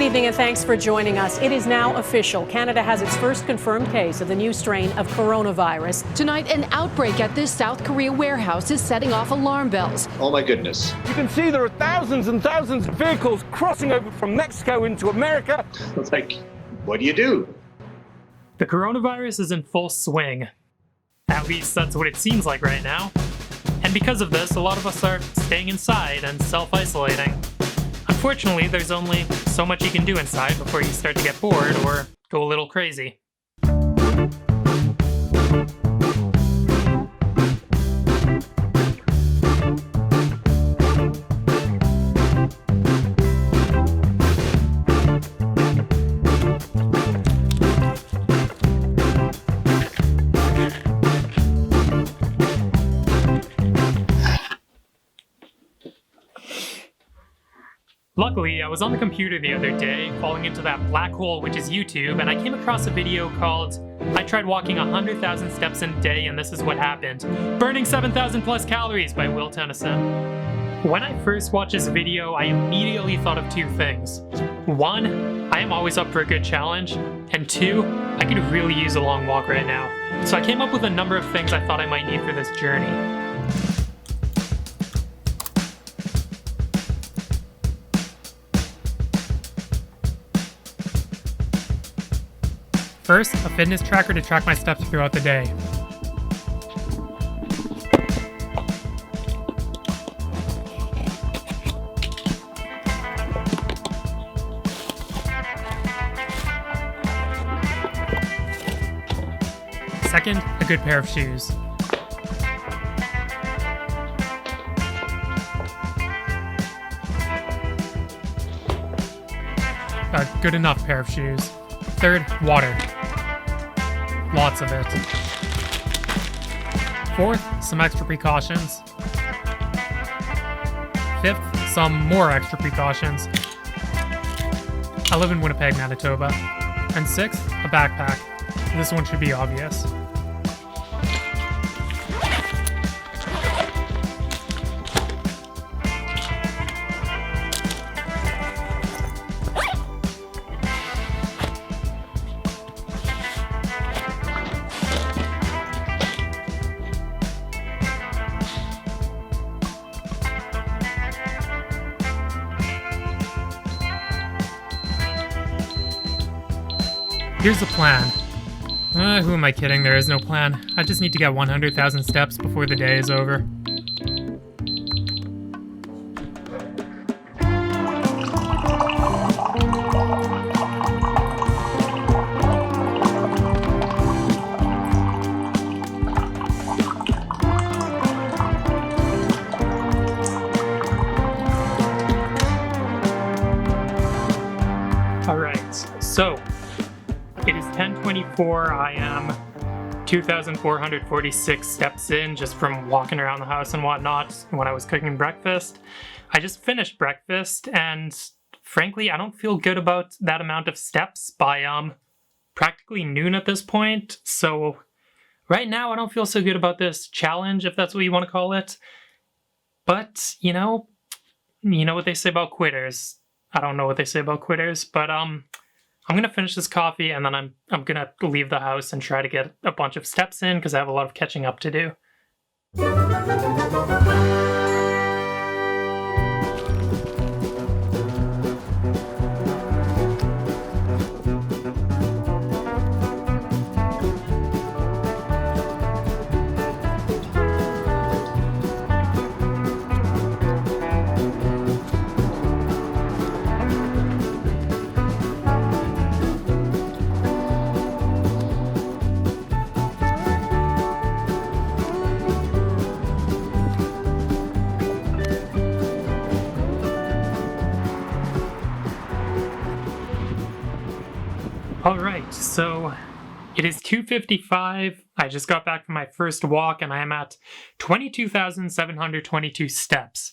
Good evening and thanks for joining us. It is now official. Canada has its first confirmed case of the new strain of coronavirus. Tonight, an outbreak at this South Korea warehouse is setting off alarm bells. Oh my goodness. You can see there are thousands and thousands of vehicles crossing over from Mexico into America. Like, what do you do? The coronavirus is in full swing. At least that's what it seems like right now. And because of this, a lot of us are staying inside and self-isolating. Unfortunately, there's only so much you can do inside before you start to get bored or go a little crazy. Luckily, I was on the computer the other day, falling into that black hole which is YouTube, and I came across a video called I Tried Walking 100,000 Steps in a Day and This Is What Happened, Burning 7,000 Plus Calories by Will Tennyson. When I first watched this video, I immediately thought of two things. One, I am always up for a good challenge, and two, I could really use a long walk right now. So I came up with a number of things I thought I might need for this journey. First, a fitness tracker to track my steps throughout the day. Second, a good pair of shoes. A good enough pair of shoes. Third, water. Lots of it. Fourth, some extra precautions. Fifth, some more extra precautions. I live in Winnipeg, Manitoba. And sixth, a backpack. This one should be obvious. Here's the plan. Who am I kidding? There is no plan. I just need to get 100,000 steps before the day is over. Alright, so it is 10:24. I am 2,446 steps in just from walking around the house and whatnot when I was cooking breakfast. I just finished breakfast and frankly, I don't feel good about that amount of steps by practically noon at this point. So right now I don't feel so good about this challenge, if that's what you want to call it. But you know what they say about quitters. I don't know what they say about quitters, but I'm gonna finish this coffee and then I'm gonna leave the house and try to get a bunch of steps in because I have a lot of catching up to do. Alright, so it is 2:55. I just got back from my first walk and I am at 22,722 steps.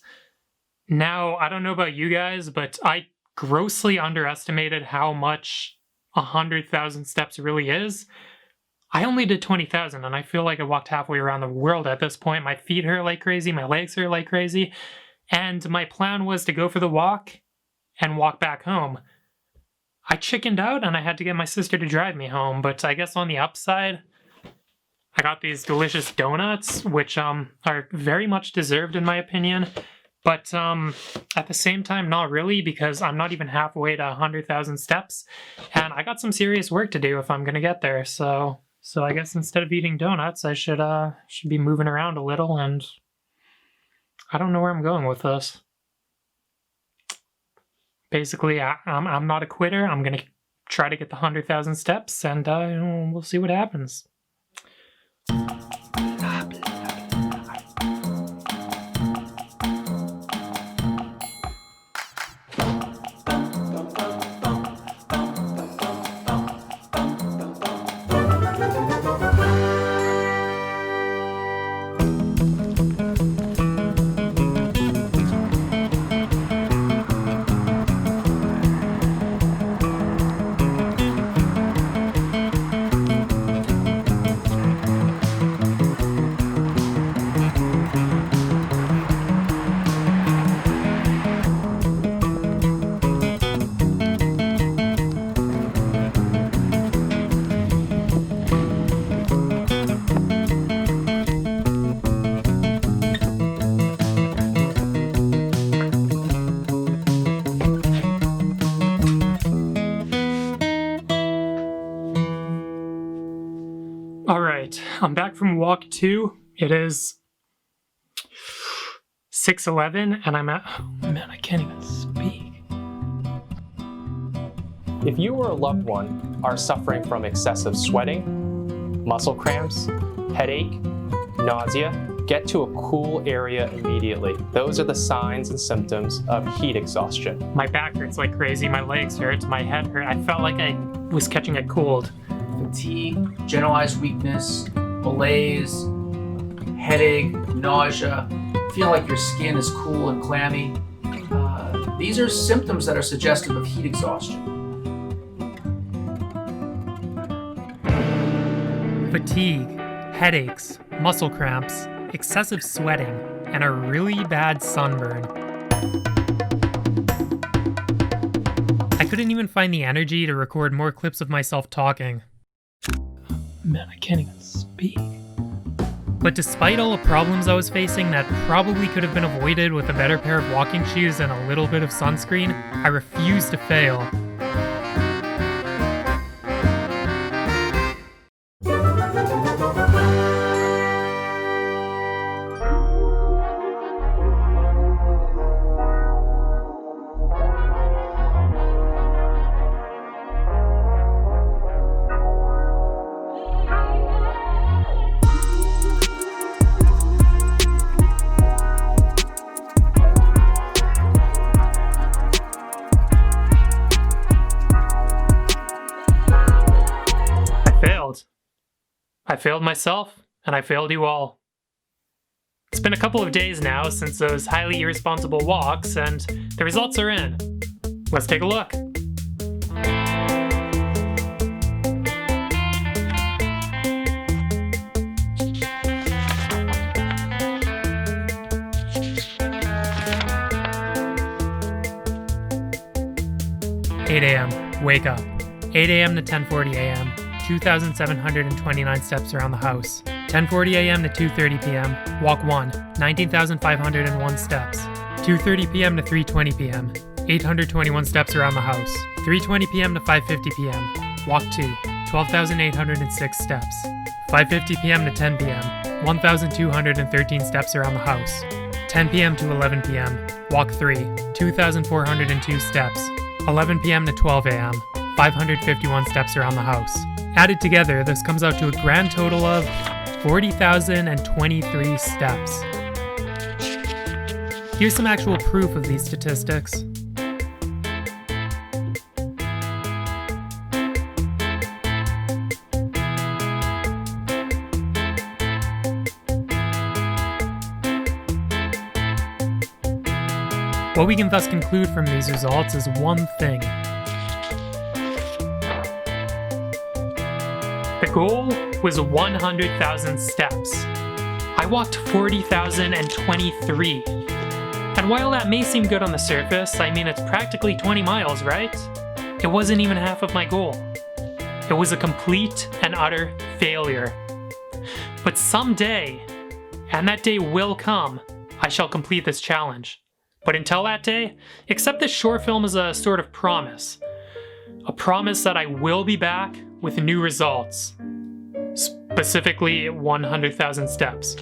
Now, I don't know about you guys, but I grossly underestimated how much 100,000 steps really is. I only did 20,000 and I feel like I walked halfway around the world at this point. My feet hurt like crazy, my legs hurt like crazy, and my plan was to go for the walk and walk back home. I chickened out and I had to get my sister to drive me home, but I guess on the upside, I got these delicious donuts, which are very much deserved in my opinion, but at the same time, not really, because I'm not even halfway to 100,000 steps, and I got some serious work to do if I'm gonna get there. So I guess instead of eating donuts, I should be moving around a little, and I don't know where I'm going with this. Basically, I'm not a quitter. I'm gonna try to get the 100,000 steps, and we'll see what happens. Alright, I'm back from walk 2. It is 6:11 and I'm at... Oh man, I can't even speak. If you or a loved one are suffering from excessive sweating, muscle cramps, headache, nausea, get to a cool area immediately. Those are the signs and symptoms of heat exhaustion. My back hurts like crazy, my legs hurt, my head hurt. I felt like I was catching a cold. Fatigue, generalized weakness, malaise, headache, nausea, feeling like your skin is cool and clammy. These are symptoms that are suggestive of heat exhaustion. Fatigue, headaches, muscle cramps, excessive sweating, and a really bad sunburn. I couldn't even find the energy to record more clips of myself talking. Man, I can't even speak. But despite all the problems I was facing that probably could have been avoided with a better pair of walking shoes and a little bit of sunscreen, I refused to fail. I failed myself, and I failed you all. It's been a couple of days now since those highly irresponsible walks, and the results are in. Let's take a look. "8 a.m. Wake up. 8 a.m. to 10:40 a.m. 2,729 steps around the house. 10:40 a.m. to 2:30 p.m. Walk 1, 19,501 steps. 2:30 p.m. to 3:20 p.m. 821 steps around the house. 3:20 p.m. to 5:50 p.m. Walk 2, 12,806 steps. 5:50 p.m. to 10 p.m. 1,213 steps around the house. 10 p.m. to 11 p.m. Walk 3, 2,402 steps. 11 p.m. to 12 a.m. 551 steps around the house. Added together, this comes out to a grand total of 40,023 steps. Here's some actual proof of these statistics. What we can thus conclude from these results is one thing. The goal was 100,000 steps. I walked 40,023. And while that may seem good on the surface, I mean it's practically 20 miles, right? It wasn't even half of my goal. It was a complete and utter failure. But someday, and that day will come, I shall complete this challenge. But until that day, accept this short film as a sort of promise. A promise that I will be back with new results. Specifically 100,000 steps.